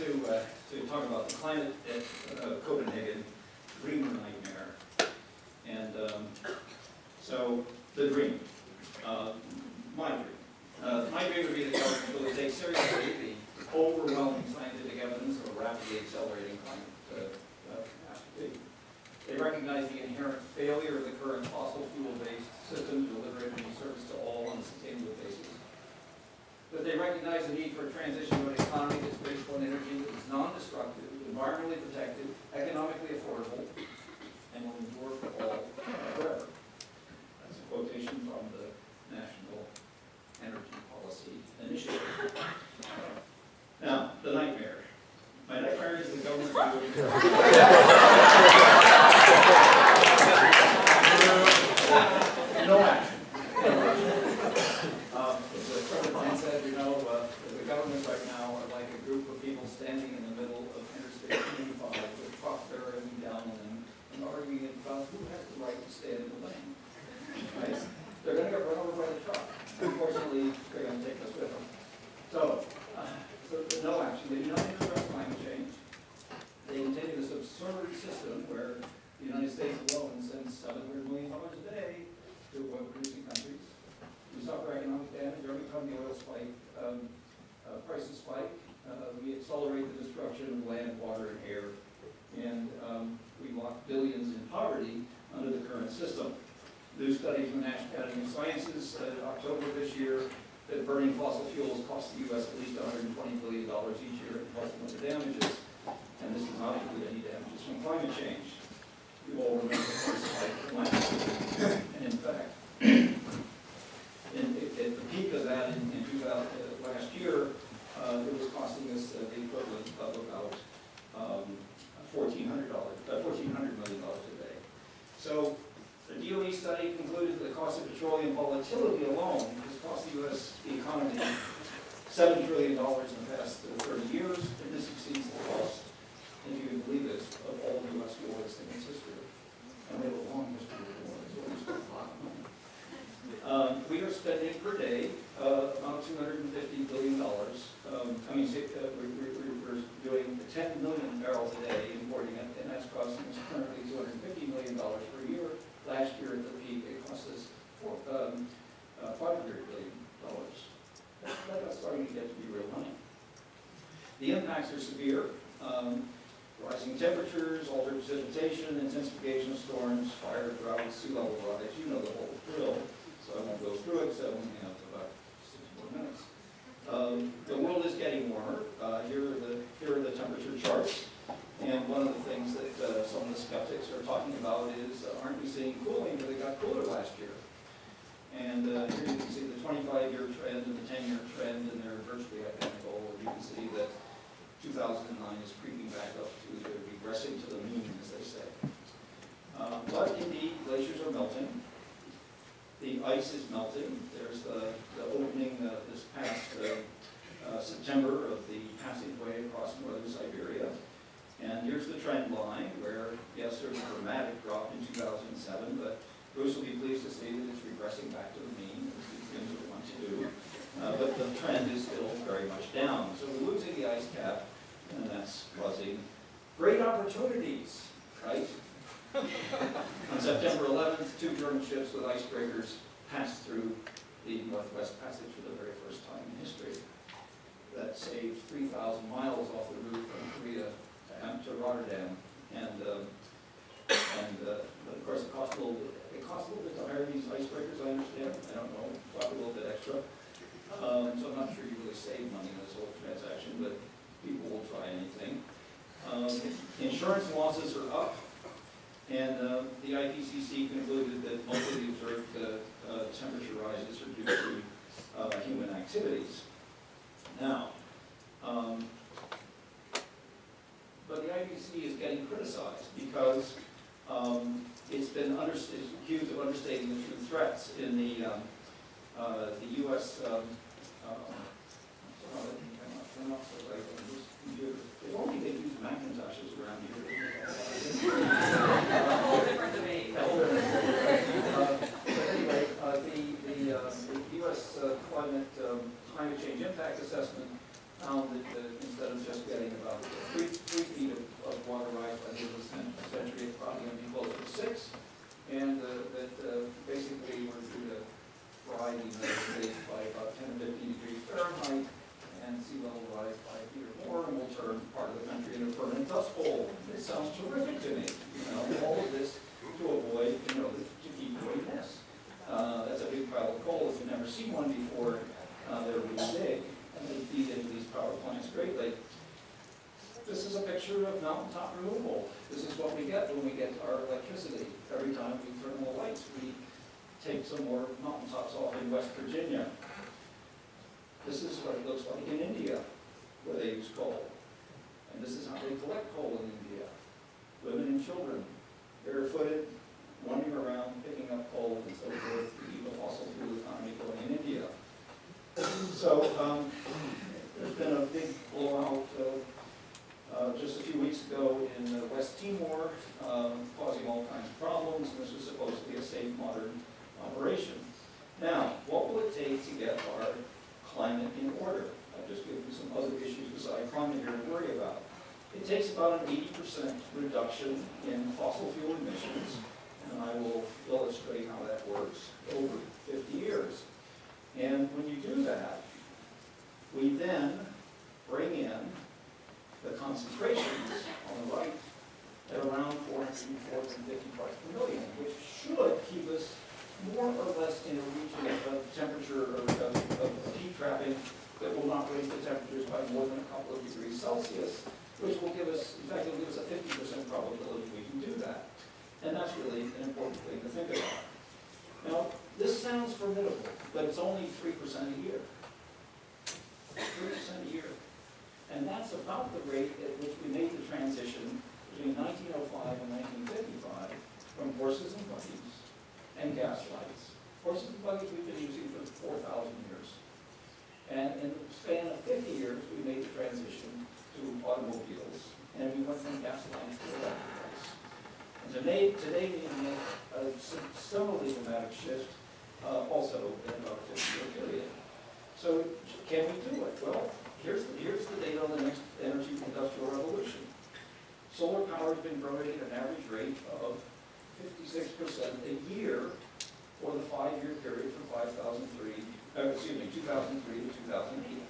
to talk about the climate at Copenhagen, dream or nightmare. And so the dream, my dream. My dream would be that government will take seriously the overwhelming scientific evidence of a rapidly accelerating climate catastrophe. They recognize the inherent failure of the current fossil fuel-based system to deliver energy service to all on a sustainable basis. That they recognize the need for a transition to an economy that's based on energy that is non-destructive, environmentally protected, economically affordable, and will endure for all forever. That's a quotation from the National Energy Policy Initiative. Now, the nightmare. My nightmare is the government doing no action. As a friend of mine said, you know, the government right now are like a group of people standing in the middle of Interstate 25 with a truck bearing down on them and arguing about who has the right to stand in the lane. Right? They're going to get run over by the truck. Unfortunately, they're going to take us with them. So no action. They do not address climate change. They continue this absurd system where the United States alone sends $700 million a day to oil-producing countries. We suffer economic damage every time the oil prices spike. We accelerate the destruction of land, water, and air, and we lock billions in poverty under the current system. New study from the National Academy of Sciences in October of this year that burning fossil fuels costs the U.S. at least $120 billion each year, plus the damages. And this does not include any damages from climate change. You all remember the first spike of climate. And in fact, at the peak of that in last year, it was costing us the equivalent of about $1,400 million a day. So the DOE study concluded that the cost of petroleum volatility alone has cost the U.S. economy $7 trillion in the past 30 years, and this exceeds the cost, if you can believe this, of all U.S. wars in its history. And we have a long history of wars, so we spend a lot of money. We are spending per day about $250 billion. We're doing 10 million barrels a day importing it, and that's costing us currently $250 million per year. Last year at the peak, it cost us $500 billion. That's starting to get to be real money. The impacts are severe. Rising temperatures, altered precipitation, intensification of storms, fire, droughts, sea level rise. You know the whole drill, so I won't go through it because I only have about 6 more minutes. The world is getting warmer. Here are the temperature charts. And one of the things that some of the skeptics are talking about is, aren't we seeing cooling? Because it got cooler last year. And here you can see the 25-year trend and the 10-year trend, and they're virtually identical. And you can see that 2009 is creeping back up to, they're regressing to the mean, as they say. But indeed, glaciers are melting. The ice is melting. There's the opening this past September of the passageway across northern Siberia. And here's the trend line where, yes, there's a dramatic drop in 2007, but Bruce will be pleased to see that it's regressing back to the mean, as these things we want to do. But the trend is still very much down. So we're losing the ice cap, and that's causing great opportunities, right? On September 11th, 2 German ships with icebreakers passed through the Northwest Passage for the very first time in history. That saved 3,000 miles off the route from Korea to Rotterdam, and of course it cost a little bit to hire these icebreakers. I understand. I don't know. Probably a little bit extra. So I'm not sure you really save money in this whole transaction, but people will try anything. Insurance losses are up, and the IPCC concluded that most of the observed temperature rises are due to human activities. Now, but the IPCC is getting criticized because it's been accused of understating the true threats in the U.S. If only they use Macintoshes around here. Whole different debate. But anyway, the U.S. climate change impact assessment found that instead of is just getting about 3 feet of water rise by the end of the century. It's probably going to be closer to 6. And that basically we're due to fry the United States by about 10 or 15 degrees Fahrenheit, and sea level rise 5 feet or more, and we'll turn part of the country into a permanent dust bowl. It sounds terrific to me, all of this to avoid, to keep doing this. That's a big pile of coal. If you've never seen one before, they're really big, and they feed into these power plants greatly. This is a picture of mountaintop removal. This is what we get when we get our electricity. Every time we turn on the lights, we take some more mountaintops off in West Virginia. This is what it looks like in India, where they use coal. And this is how they collect coal in India. Women and children, barefooted, wandering around, picking up coal and so forth to keep a fossil fuel economy going in India. So there's been a big blowout just a few weeks ago in West Timor, causing all kinds of problems. And this was supposed to be a safe, modern operation. Now, what will it take to get our climate in order? I'll just give you some other issues beside climate here to worry about. It takes about an 80% reduction in fossil fuel emissions, and I will illustrate how that works over 50 years. And when you do that, we then bring in the concentrations on the right at around 450 parts per million, which should keep us more or less in a region of temperature or of heat trapping that will not raise the temperatures by more than a couple of degrees Celsius, which will give us, in fact, it will give us a 50% probability we can do that. And that's really an important thing to think about. Now, this sounds formidable, but it's only 3% a year. 3% a year. And that's about the rate at which we made the transition between 1905 and 1955 from horses and buggies and gas lights. Horses and buggies we've been using for 4,000 years. And in the span of 50 years, we made the transition to automobiles, and we went from gas lines to electric. And today we make a similarly dramatic shift also in about a 50-year period. So can we do it? Well, here's the data on the next energy industrial revolution. Solar power has been growing at an average rate of 56% a year for the 5-year period from 2003 to 2008.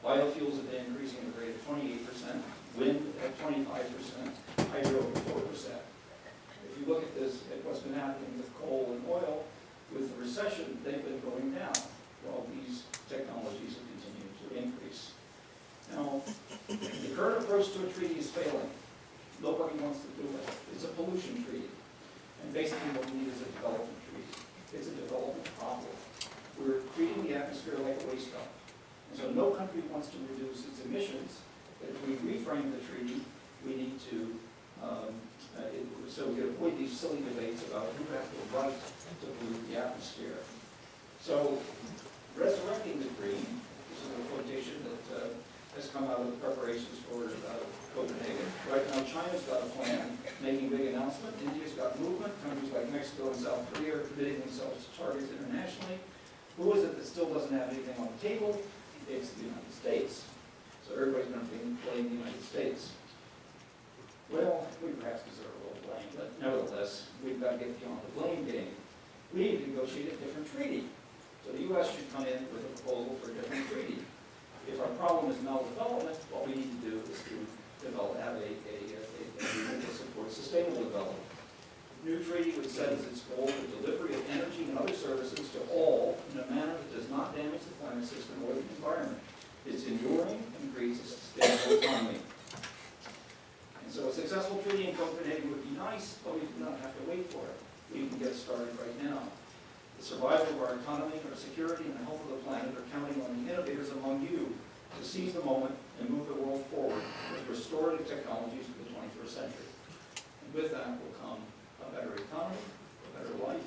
Biofuels have been increasing at a rate of 28%, wind at 25%, hydro at 4%. If you look at this, at what's been happening with coal and oil, with the recession, they've been going down while these technologies have continued to increase. Now, the current approach to a treaty is failing. Nobody wants to do it. It's a pollution treaty. And basically what we need is a development treaty. It's a development problem. We're treating the atmosphere like a waste dump. And so no country wants to reduce its emissions, but if we reframe the treaty, we need to, so we can avoid these silly debates about who has the right to pollute the atmosphere. So, resurrecting the green, this is a quotation that has come out of the preparations for Copenhagen. Right now, China's got a plan, making a big announcement. India's got movement. Countries like Mexico and South Korea are committing themselves to targets internationally. Who is it that still doesn't have anything on the table? It's the United States. So everybody's going to blame the United States. Well, we perhaps deserve a little blame, but nevertheless, we've got to get beyond the blame game. We need to negotiate a different treaty. So the U.S. should come in with a proposal for a different treaty. If our problem is maldevelopment, what we need to do is to have a agreement that supports sustainable development. The new treaty would set as its goal the delivery of energy and other services to all in a manner that does not damage the climate system or the environment. It's enduring and creates a sustainable economy. And so a successful treaty in Copenhagen would be nice, but we do not have to wait for it. We can get started right now. The survival of our economy, our security, and the health of the planet are counting on the innovators among you to seize the moment and move the world forward with restorative technologies for the 21st century. And with that will come a better economy, a better life,